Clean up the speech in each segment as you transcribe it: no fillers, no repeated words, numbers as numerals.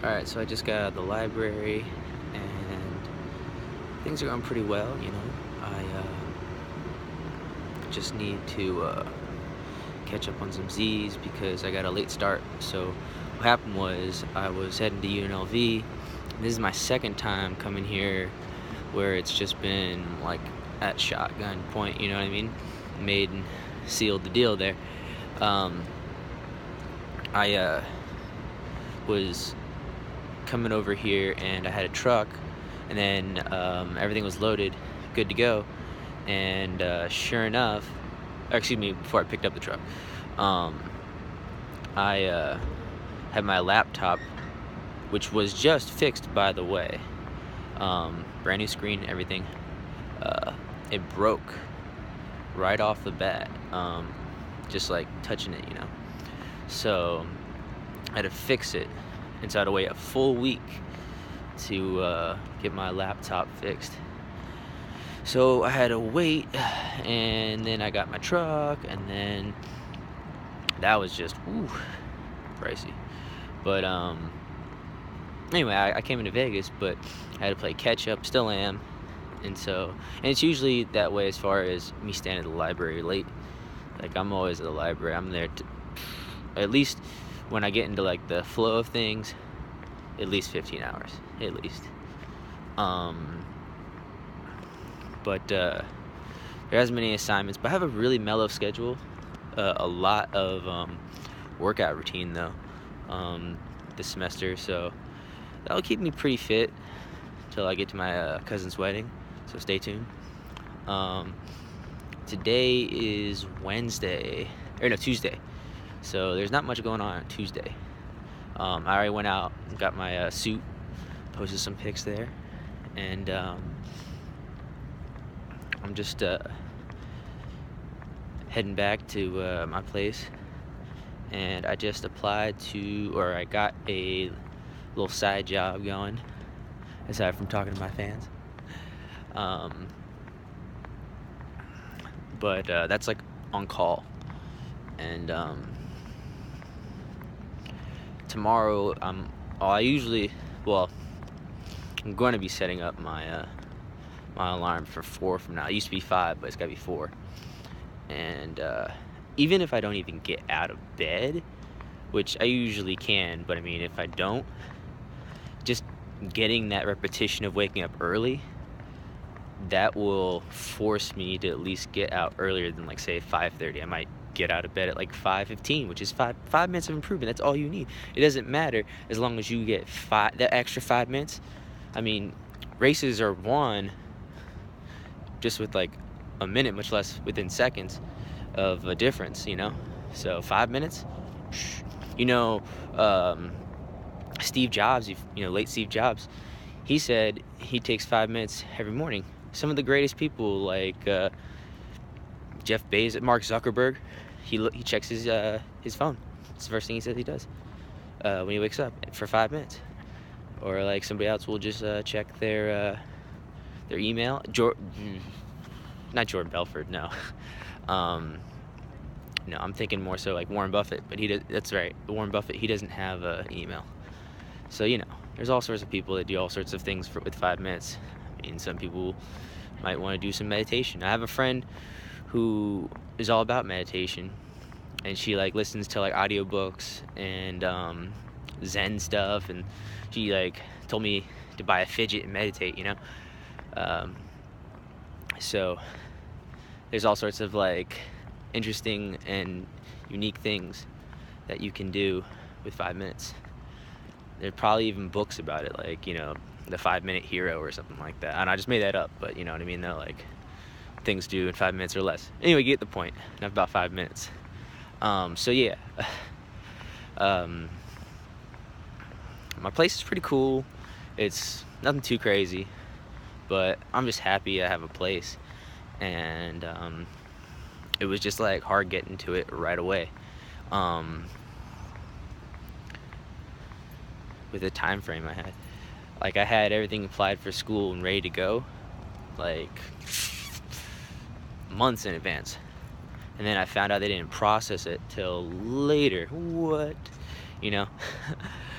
Alright, so I just got out of the library and things are going pretty well, you know. I just need to catch up on some Z's because I got a late start. So what happened was I was heading to UNLV. This is my second time coming here where it's just been like at shotgun point, you know what I mean? Made and sealed the deal there. I was coming over here and I had a truck, and then everything was loaded, good to go. And sure enough, or excuse me, before I picked up the truck, um, I had my laptop, which was just fixed, by the way, brand new screen, everything. It broke right off the bat, just like touching it, you know. So I had to fix it, and so I had to wait a full week to get my laptop fixed. So I had to wait, and then I got my truck, and then that was just pricey. But anyway, I came into Vegas, but I had to play catch up, still am. And it's usually that way as far as me staying at the library late. Like, I'm always at the library. I'm there at least when I get into like the flow of things, at least 15 hours, at least. But there hasn't been any assignments, but I have a really mellow schedule. A lot of workout routine though, this semester, so that'll keep me pretty fit till I get to my cousin's wedding. So stay tuned. Today is Tuesday. So there's not much going on Tuesday. I already went out and got my suit, posted some pics there, and I'm just heading back to my place. And I just I got a little side job going, aside from talking to my fans. But that's like on call. And tomorrow I'm going to be setting up my my alarm for 4 from now. It used to be 5, but it's gotta be 4. And even if I don't even get out of bed, which I usually can, but I mean, if I don't, just getting that repetition of waking up early, that will force me to at least get out earlier than, like, say 5:30. I might get out of bed at like 5:15, which is five minutes of improvement. That's all you need. It doesn't matter as long as you get that extra 5 minutes. I mean, races are won just with like a minute, much less within seconds of a difference, you know. So 5 minutes, you know. Steve Jobs, late Steve Jobs, he said he takes 5 minutes every morning. Some of the greatest people, like Jeff Bezos, Mark Zuckerberg, he checks his phone. It's the first thing he says he does when he wakes up, for 5 minutes. Or like somebody else will just check their email. Not Jordan Belfort, no. No, I'm thinking more so like Warren Buffett, but that's right. Warren Buffett, he doesn't have an email. So, there's all sorts of people that do all sorts of things with 5 minutes. I mean, some people might want to do some meditation. I have a friend who is all about meditation, and she like listens to like audiobooks and Zen stuff, and she like told me to buy a fidget and meditate, so there's all sorts of like interesting and unique things that you can do with 5 minutes. There's probably even books about it, like, the 5-minute hero or something like that. And I just made that up, but you know what I mean, though, like things do in 5 minutes or less. Anyway, you get the point. Enough about 5 minutes. So yeah, my place is pretty cool. It's nothing too crazy, but I'm just happy I have a place. And it was just like hard getting to it right away, with the time frame I had. Like, I had everything applied for school and ready to go, like months in advance, and then I found out they didn't process it till later. What?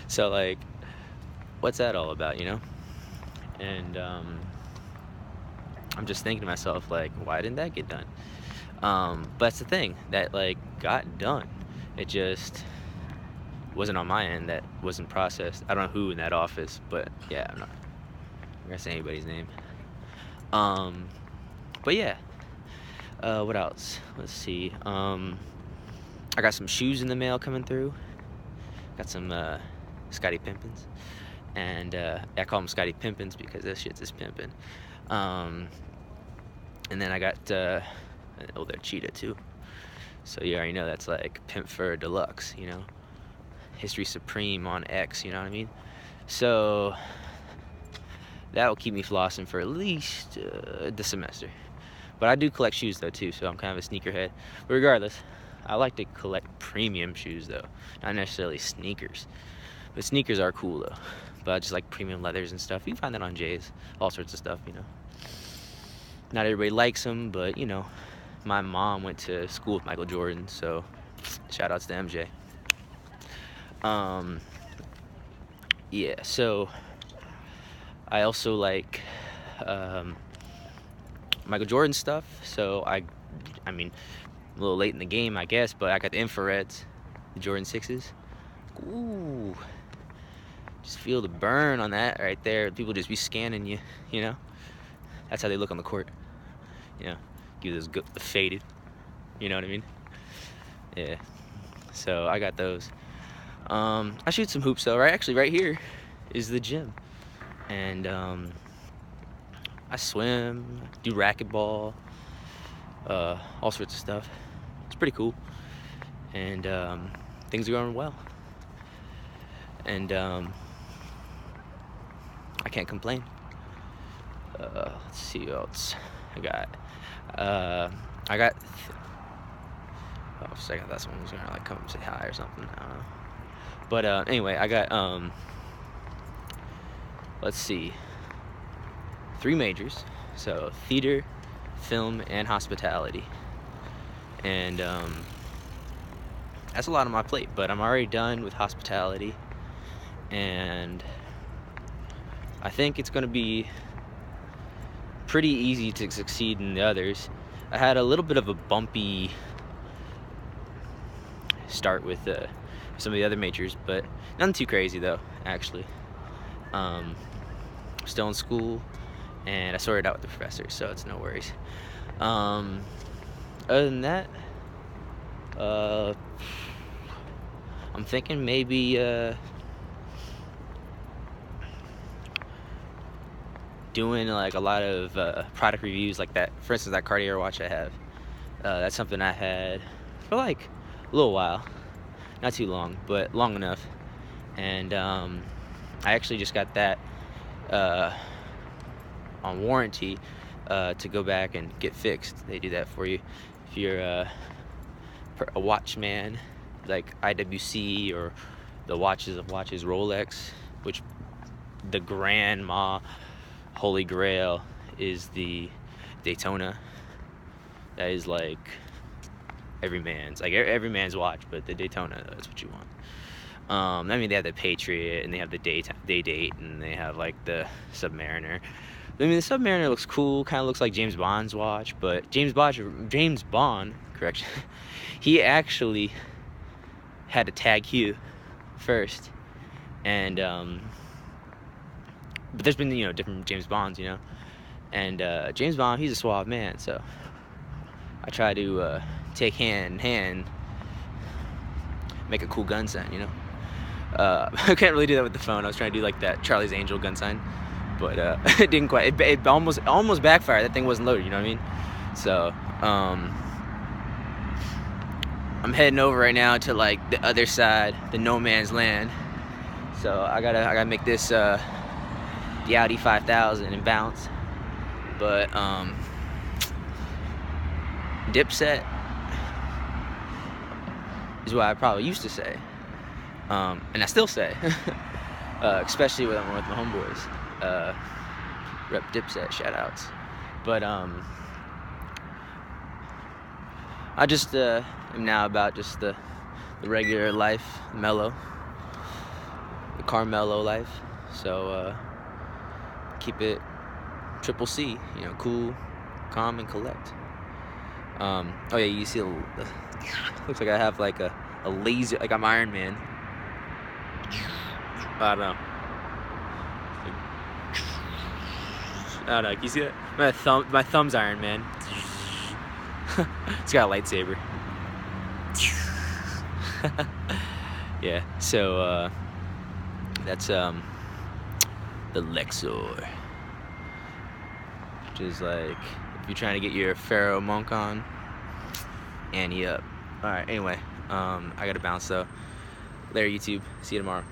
So like what's that all about, And I'm just thinking to myself, like, why didn't that get done? But that's the thing that like got done. It just wasn't on my end. That wasn't processed. I don't know who in that office, but yeah, I'm not gonna say anybody's name. Um, but yeah. What else? Let's see. I got some shoes in the mail coming through. Got some Scotty Pimpins, and I call them Scotty Pimpins because that shit's just pimpin'. And then I got they're cheetah too. So you already know that's like Pimp Fur Deluxe, History Supreme on X, you know what I mean? So that will keep me flossing for at least the semester. But I do collect shoes though too, so I'm kind of a sneakerhead. But regardless, I like to collect premium shoes though, not necessarily sneakers. But sneakers are cool though. But I just like premium leathers and stuff. You can find that on J's, all sorts of stuff, Not everybody likes them, but my mom went to school with Michael Jordan, so shout outs to MJ. Yeah, so I also like Michael Jordan stuff, so I mean, a little late in the game, I guess, but I got the infrareds, the Jordan 6s. Ooh, just feel the burn on that right there. People just be scanning you, That's how they look on the court, give this good faded, you know what I mean? Yeah, so I got those. I shoot some hoops though, right? Actually, right here is the gym, and I swim, do racquetball, all sorts of stuff. It's pretty cool, and things are going well, and I can't complain. Let's see what else I got. I got. Oh, for a second, that's someone was gonna like come and say hi or something. I don't know. But anyway, I got let's see, 3 majors. So theater, film, and hospitality. And that's a lot on my plate. But I'm already done with hospitality, and I think it's gonna be pretty easy to succeed in the others. I had a little bit of a bumpy start with some of the other majors, but nothing too crazy though, actually. Still in school, and I sorted out with the professor, so it's no worries. Other than that, I'm thinking maybe doing like a lot of product reviews like that. For instance, that Cartier watch I have, that's something I had for like a little while, not too long, but long enough. And I actually just got that on warranty to go back and get fixed. They do that for you if you're a watchman, like IWC or the watches of watches, Rolex, which the grandma holy grail is the Daytona. That is like every man's watch, but the Daytona, that's what you want. I mean, they have the Patriot, and they have the Day-Date, and they have like the Submariner. I mean, the Submariner looks cool, kind of looks like James Bond's watch, but James Bond, correction, he actually had a Tag Heuer first, and but there's been different James Bonds, and James Bond, he's a suave man, so I try to take hand in hand, make a cool gun sign, I can't really do that with the phone. I was trying to do like that Charlie's Angel gun sign, but it didn't quite. It almost backfired. That thing wasn't loaded. You know what I mean? So I'm heading over right now to like the other side, the no man's land. So I gotta make this the Audi 5000 and bounce. But Dipset is what I probably used to say. And I still say, especially when I'm with my homeboys, rep Dipset, shout outs. But I just am now about just the regular life, mellow, the Carmelo life. So keep it triple C, you know, cool, calm, and collect. Oh yeah, you see, looks like I have like a laser, like I'm Iron Man. I don't know. I don't know. Can you see that? My thumb's Iron Man. It's got a lightsaber. Yeah. So that's the Lexor, which is like if you're trying to get your Pharaoh monk on, ante up. All right. Anyway, I gotta bounce though. Later, YouTube. See you tomorrow.